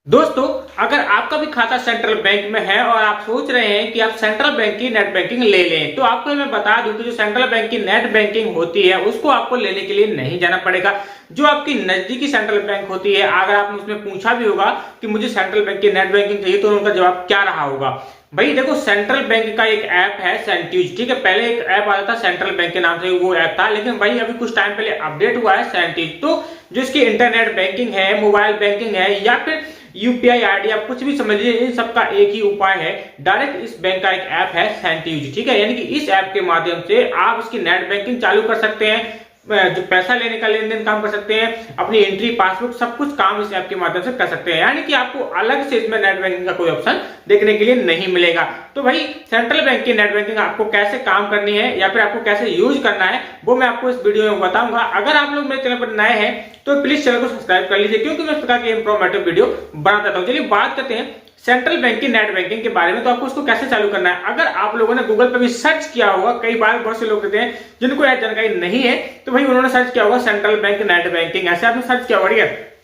दोस्तों, अगर आपका भी खाता सेंट्रल बैंक में है और आप सोच रहे हैं कि आप सेंट्रल बैंक की नेट बैंकिंग ले लें, तो आपको मैं बता दूं कि जो सेंट्रल बैंक की नेट बैंकिंग होती है उसको आपको लेने के लिए नहीं जाना पड़ेगा। जो आपकी नजदीकी सेंट्रल बैंक होती है, अगर आपने उसमें पूछा भी होगा कि मुझे सेंट्रल बैंक की नेट बैंकिंग चाहिए, तो उनका जवाब क्या रहा होगा? भाई देखो, सेंट्रल बैंक का एक ऐप है सेंट्यूज, ठीक है। पहले एक ऐप आता था सेंट्रल बैंक के नाम से, वो ऐप था, लेकिन भाई अभी कुछ टाइम पहले अपडेट हुआ है सेंट्यूज। तो जो इसकी इंटरनेट बैंकिंग है, मोबाइल बैंकिंग है, या फिर यूपीआई आईडी, आप कुछ भी समझ लीजिए, इन सबका एक ही उपाय है। डायरेक्ट इस बैंक का एक ऐप है सेंट्यूज, ठीक है। यानी कि इस ऐप के माध्यम से आप इसकी नेट बैंकिंग चालू कर सकते हैं, जो पैसा लेने का लेन देन काम कर सकते हैं, अपनी एंट्री, पासबुक, सब कुछ काम इस ऐप के माध्यम से कर सकते हैं। यानी कि आपको अलग से इसमें नेट बैंकिंग का कोई ऑप्शन देखने के लिए नहीं मिलेगा। तो भाई सेंट्रल बैंक की नेट बैंकिंग आपको कैसे काम करनी है या फिर आपको कैसे यूज करना है, वो मैं आपको इस वीडियो में बताऊंगा। अगर आप लोग मेरे चैनल पर नए हैं तो प्लीज चैनल को सब्सक्राइब कर लीजिए, क्योंकि मैं इस प्रकार की इंफॉर्मेटिव वीडियो बनाता रहता हूं। चलिए बात करते हैं सेंट्रल बैंक की नेट बैंकिंग के बारे में। तो आपको उसको कैसे चालू करना है, अगर आप लोगों ने गूगल पे भी सर्च किया होगा, कई बार बहुत से लोग रहते हैं जिनको यह जानकारी नहीं है, तो भाई उन्होंने सर्च किया होगा सेंट्रल बैंक नेट बैंकिंग, ऐसे आपने सर्च किया होगा, ठीक है।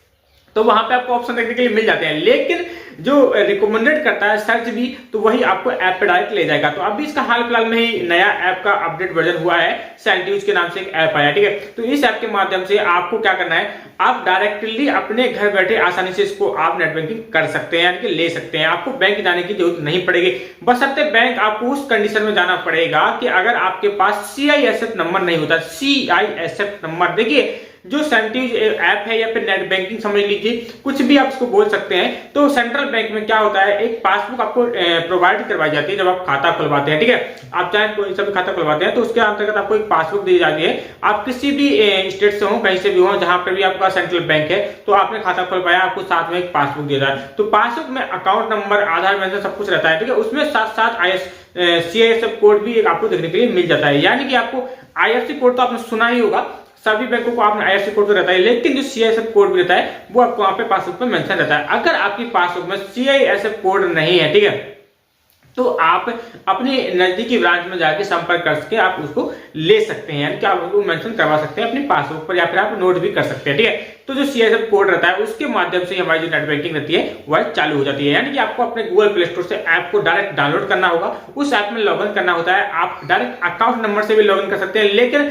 तो वहां पे आपको ऑप्शन देखने के लिए मिल जाते हैं, लेकिन जो रिकमेंडेड करता है सर्च भी, तो वही आपको ऐप पे डायरेक्ट ले जाएगा। तो अभी इसका हाल फिलहाल में ही नया ऐप का अपडेट वर्जन हुआ है, सेंट्यूज के नाम से एक ऐप आया, ठीक है। तो इस ऐप के माध्यम से आपको क्या करना है, आप डायरेक्टली अपने घर बैठे आसानी से इसको आप नेट बैंकिंग कर सकते हैं, यानी कि ले सकते हैं। आपको बैंक जाने की जरूरत नहीं पड़ेगी, बशर्ते बैंक आपको उस कंडीशन में जाना पड़ेगा कि अगर आपके पास सीआईएसएफ नंबर नहीं होता। सीआईएसएफ नंबर, देखिए जो सेंट्यूज ऐप है या फिर नेट बैंकिंग समझ लीजिए, कुछ भी आप इसको बोल सकते हैं। तो सेंट्रल बैंक में क्या होता है, एक पासबुक आपको प्रोवाइड करवाई जाती है जब आप खाता खुलवाते हैं, ठीक है। आप चाहे कोई सा भी खाता खुलवाते हैं तो उसके अंतर्गत आपको एक पासबुक दी जाती है। आप किसी भी स्टेट से हो, कहीं से भी हो, जहां पर भी आपका सेंट्रल बैंक है, तो आपने खाता खुलवाया, आपको साथ में एक पासबुक दिया जाए। तो पासबुक में अकाउंट नंबर, आधार नंबर, सब कुछ रहता है, ठीक है। उसमें साथ साथ सीआईएसएफ कोड भी आपको देखने के लिए मिल जाता है। यानी कि आपको आईएफएससी कोड तो आपने सुना ही होगा, सभी बैंकों को आपने आईएफएससी कोड तो रहता है, लेकिन जो सीआईएसएफ कोड भी रहता है वो आपको वहां पे पासबुक में मेंशन रहता है। अगर आपकी पासबुक में सीआईएसएफ कोड नहीं है, ठीक है, तो आप अपने नजदीकी ब्रांच में जाके संपर्क करके आप उसको ले सकते हैं, यानी कि आप उसको मेंशन करवा सकते हैं अपनी पासबुक पर, या फिर आप नोट भी कर सकते हैं, ठीक है। तो जो सीआईएसएफ कोड रहता है उसके माध्यम से हमारी जो नेट बैंकिंग रहती है वह चालू हो जाती है। यानी कि आपको अपने गूगल प्ले स्टोर से ऐप को डायरेक्ट डाउनलोड करना होगा, उस ऐप में लॉगिन करना होता है। आप डायरेक्ट अकाउंट नंबर से भी लॉगिन कर सकते हैं, लेकिन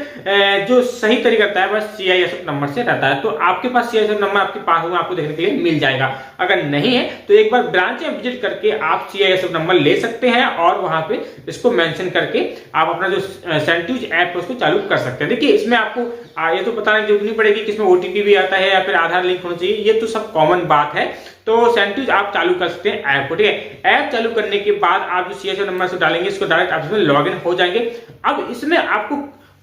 जो सही तरीका रहता है वह सीआईएसएफ नंबर से रहता है। तो आपके पास सीआईएसएफ नंबर आपके पास में आपको देखने के लिए मिल जाएगा। अगर नहीं है तो एक बार ब्रांच में विजिट करके आप सीआईएसएफ नंबर ले सकते हैं और वहां पे इसको मेंशन करके आप अपना जो सेंट्यूज ऐप है उसको चालू कर सकते हैं। देखिए इसमें आपको ये तो बताने की जरूरत नहीं पड़ेगी कि इसमें ओटीपी भी आता है या फिर आधार लिंक होना चाहिए, ये तो सब कॉमन बात है। तो सेंट्यूज आप चालू कर सकते हैं ऐप को, ठीक है। ऐप चालू करने के बाद आप जो सीएसएफ नंबर से डालेंगे, इसको डायरेक्ट आप इसमें लॉगिन हो जाएंगे। अब इसमें आपको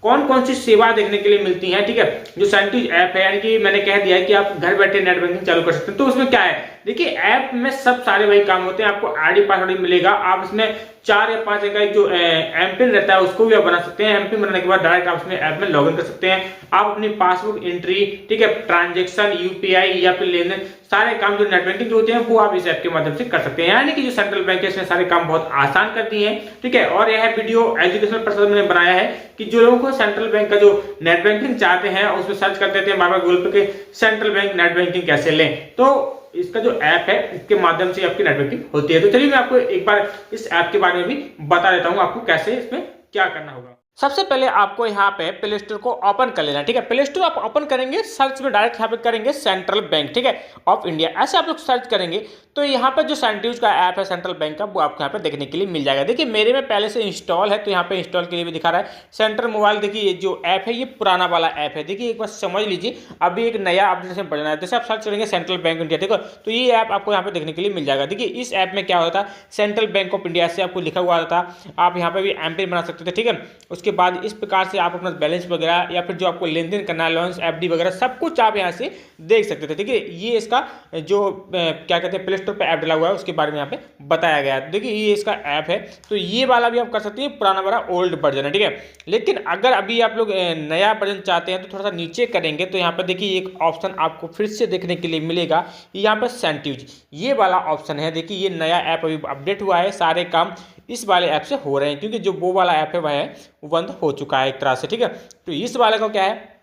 कौन कौन सी सेवा देखने के लिए मिलती है, ठीक है। जो सेंट्यूज ऐप है, यानी कि मैंने कह दिया है कि आप घर बैठे नेट बैंकिंग चालू कर सकते हैं। तो उसमें क्या है, देखिए ऐप में सब सारे वही काम होते हैं। आपको आईडी पासवर्ड मिलेगा, आप इसमें 4 या 5 का जो एमपिन रहता है उसको भी आप बना सकते हैं। एमपिन बनाने के बाद डायरेक्ट आप इसमें ऐप में लॉगिन कर सकते हैं। आप अपनी पासबुक एंट्री, ठीक है, ट्रांजेक्शन, यूपीआई या फिर लेन देन, सारे काम जो नेट बैंकिंग होते हैं वो आप इस ऐप के माध्यम से कर सकते हैं। यानी कि जो सेंट्रल बैंक है इसने सारे काम बहुत आसान कर दिए हैं, ठीक है। और यह वीडियो एजुकेशनल पर्पस में बनाया है कि जो लोगों को सेंट्रल बैंक का जो नेट बैंकिंग चाहते हैं उसमें सर्च कर देते हैं बार-बार गूगल पे के सेंट्रल बैंक नेट बैंकिंग कैसे लें, तो इसका जो ऐप है इसके माध्यम से आपकी नेट बैंकिंग होती है। तो चलिए मैं आपको एक बार इस ऐप के बारे में भी बता देता हूं आपको कैसे इसमें क्या करना होगा। सबसे पहले आपको यहाँ पे प्ले स्टोर को ओपन कर लेना है, ठीक है। प्ले स्टोर आप ओपन करेंगे, सर्च में डायरेक्ट यहाँ पे करेंगे सेंट्रल बैंक, ठीक है, ऑफ इंडिया, ऐसे आप लोग सर्च करेंगे तो यहाँ पे जो सेंट्यूज का ऐप है सेंट्रल बैंक का, वो आपको यहाँ पे देखने के लिए मिल जाएगा। देखिए मेरे में पहले से इंस्टॉल है, तो यहाँ पे इंस्टॉल के लिए भी दिखा रहा है सेंट्रल मोबाइल। देखिए ये जो ऐप है ये पुराना वाला ऐप है, देखिए एक बार समझ लीजिए, अभी एक नया अपडेशन बढ़ना है। जैसे आप सर्च करेंगे सेंट्रल बैंक इंडिया, ठीक है, तो ये ऐप आपको यहाँ पे देखने के लिए मिल जाएगा। देखिए इस ऐप में क्या होता है, सेंट्रल बैंक ऑफ इंडिया से आपको लिखा हुआ था, आप यहाँ पे भी एमपिन बना सकते थे, ठीक है। उसके बाद इस प्रकार से आप अपना बैलेंस वगैरह या फिर जो आपको लेन देन करना है, लोन्स, एफडी वगैरह सब कुछ आप यहाँ से देख सकते थे। देखिए ये इसका जो क्या कहते हैं प्ले स्टोर पे ऐप डला हुआ है उसके बारे में यहाँ पे बताया गया है। देखिए ये इसका ऐप है, तो ये वाला भी आप कर सकते हैं, पुराना वाला ओल्ड वर्जन है, ठीक है। लेकिन अगर अभी आप लोग नया वर्जन चाहते हैं तो थोड़ा सा नीचे करेंगे तो यहाँ पे देखिए एक ऑप्शन आपको फिर से देखने के लिए मिलेगा, यहाँ पे सेंट्यूज ये वाला ऑप्शन है। देखिए ये नया ऐप अभी अपडेट हुआ है, सारे काम इस वाले ऐप से हो रहे हैं, क्योंकि जो वो वाला ऐप है वह बंद हो चुका है एक तरह से, ठीक है। तो इस वाले का क्या है,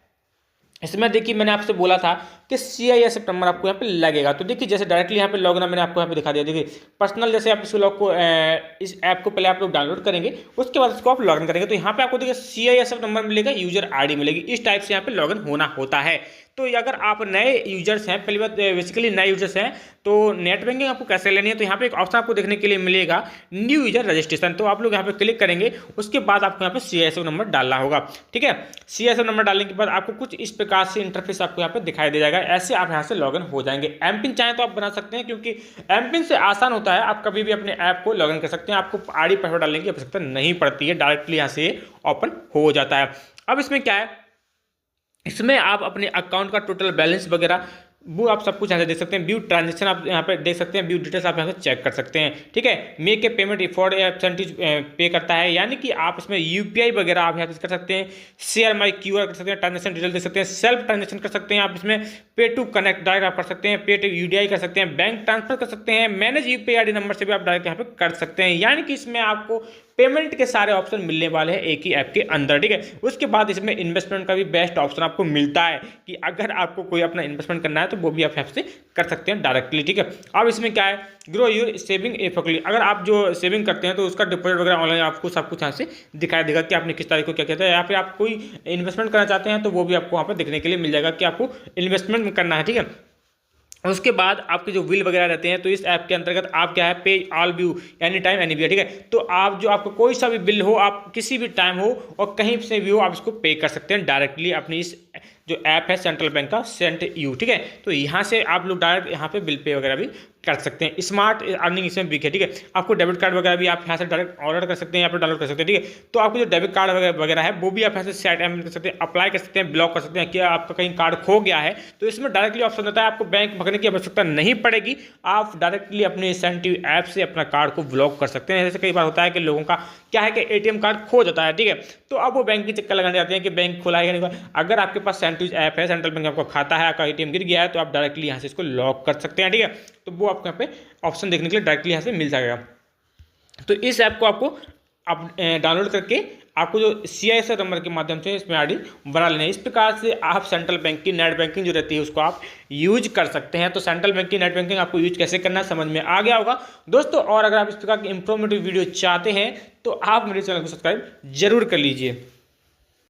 इसमें देखिए मैंने आपसे बोला था कि CISF नंबर आपको यहाँ पे लगेगा। तो देखिए जैसे डायरेक्टली यहाँ पे लॉगिन मैंने आपको यहाँ पे दिखा दिया। देखिए पर्सनल जैसे आप इस ऐप को पहले आप लोग डाउनलोड करेंगे, उसके बाद इसको आप लॉगिन करेंगे तो यहाँ पे आपको देखिए CISF नंबर मिलेगा, यूजर ID मिलेगी। इस टाइप से यहाँ पे लॉगिन होना होता है। तो अगर आप नए यूजर्स हैं, पहली बात बेसिकली नए यूजर्स हैं, तो नेट बैंकिंग आपको कैसे लेनी है, तो यहाँ पे एक ऑप्शन आपको देखने के लिए मिलेगा न्यू यूजर रजिस्ट्रेशन। तो आप लोग यहाँ पे क्लिक करेंगे, उसके बाद आपको यहाँ पे CISF नंबर डालना होगा। ठीक है, CISF नंबर डालने के बाद आपको कुछ इस प्रकार से इंटरफेस आपको यहाँ पे दिखाई दे जाएगा। ऐसे आप यहाँ से लॉगिन हो जाएंगे। एम पिन चाहें तो आप बना सकते हैं, क्योंकि एम पिन से आसान होता है, आप कभी भी अपने ऐप को लॉगिन कर सकते हैं। आपको ID पासवर्ड डालने की आवश्यकता नहीं पड़ती है, डायरेक्टली यहाँ से ओपन हो जाता है। अब इसमें क्या है, इसमें आप अपने अकाउंट का टोटल बैलेंस वगैरह वो आप सब कुछ यहाँ से देख सकते हैं। व्यू ट्रांजेक्शन आप यहाँ पे देख सकते हैं, व्यू डिटेल्स आप यहाँ से चेक कर सकते हैं। ठीक है, मेक ए पेमेंट इफोर्ड परसेंटेज पे करता है, यानी कि आप इसमें UPI वगैरह आप यहाँ से कर सकते हैं। शेयर माई QR कर सकते हैं, ट्रांजेक्शन डिटेल देख सकते हैं, सेल्फ ट्रांजेक्शन कर सकते हैं आप इसमें, पे टू कनेक्ट डायरेक्ट आप कर सकते हैं, पे टू UDI कर सकते हैं, बैंक ट्रांसफर कर सकते हैं, मैनेज UPI ID नंबर से भी आप डायरेक्ट यहाँ पे कर सकते हैं। यानी कि इसमें आपको पेमेंट के सारे ऑप्शन मिलने वाले हैं एक ही ऐप के अंदर। ठीक है, उसके बाद इसमें इन्वेस्टमेंट का भी बेस्ट ऑप्शन आपको मिलता है कि अगर आपको कोई अपना इन्वेस्टमेंट करना है तो वो भी आप ऐप से कर सकते हैं डायरेक्टली। ठीक है, अब इसमें क्या है, ग्रो योर सेविंग इफेक्टिवली। अगर आप जो सेविंग करते हैं तो उसका डिपॉजिट वगैरह ऑनलाइन आपको सब कुछ यहाँ से दिखाई देगा कि आपने किस तारीख को क्या किया था। या फिर आप कोई इन्वेस्टमेंट करना चाहते हैं तो वो भी आपको वहाँ पर देखने के लिए मिल जाएगा कि आपको इन्वेस्टमेंट करना है। ठीक है, उसके बाद आपके जो बिल वगैरह रहते हैं, तो इस ऐप के अंतर्गत आप क्या है, पे all view any time any way. ठीक है, तो आप जो आपको कोई सा भी बिल हो, आप किसी भी टाइम हो और कहीं से भी हो, आप इसको पे कर सकते हैं डायरेक्टली अपनी इस जो ऐप है सेंट्रल बैंक का सेंट यू। ठीक है, तो यहाँ से आप लोग डायरेक्ट यहाँ पे बिल पे वगैरह भी कर सकते हैं। स्मार्ट अर्निंग इसमें बिग है। ठीक है, आपको डेबिट कार्ड वगैरह भी आप यहाँ से डायरेक्ट ऑर्डर कर सकते हैं, यहाँ पर डाउनलोड कर सकते हैं। ठीक है, तो आपको जो डेबिट कार्ड वगैरह है वो भी आप यहाँ से सेट कर सकते हैं, अप्लाई कर सकते हैं, ब्लॉक कर सकते हैं। कि आपका कहीं कार्ड खो गया है तो इसमें डायरेक्टली ऑप्शन होता है, आपको बैंक भगने की आवश्यकता नहीं पड़ेगी। आप डायरेक्टली अपने सेंट यू ऐप से अपना कार्ड को ब्लॉक कर सकते हैं। जैसे कई बार होता है कि लोगों का क्या है कि ATM कार्ड खो जाता है। ठीक है, तो अब वो बैंक की चक्कर लगाने जाते हैं कि बैंक खुला है या नहीं। अगर आपके पास सेंट यू ऐप है, सेंट्रल बैंक आपका खाता है, आपका ATM गिर गया है, तो आप डायरेक्टली यहाँ से इसको लॉक कर सकते हैं। ठीक है, तो वो आपको यहाँ पे ऑप्शन देखने के लिए डायरेक्टली यहाँ से मिल जाएगा। तो इस ऐप को आपको आप डाउनलोड करके आपको जो CISF नंबर के माध्यम से इसमें ID बना लेना है। इस प्रकार से आप सेंट्रल बैंक की नेट बैंकिंग जो रहती है उसको आप यूज कर सकते हैं। तो सेंट्रल बैंक की नेट बैंकिंग आपको यूज कैसे करना है समझ में आ गया होगा दोस्तों। और अगर आप इस प्रकार की इंफॉर्मेटिव वीडियो चाहते हैं तो आप मेरे चैनल को सब्सक्राइब जरूर कर लीजिए।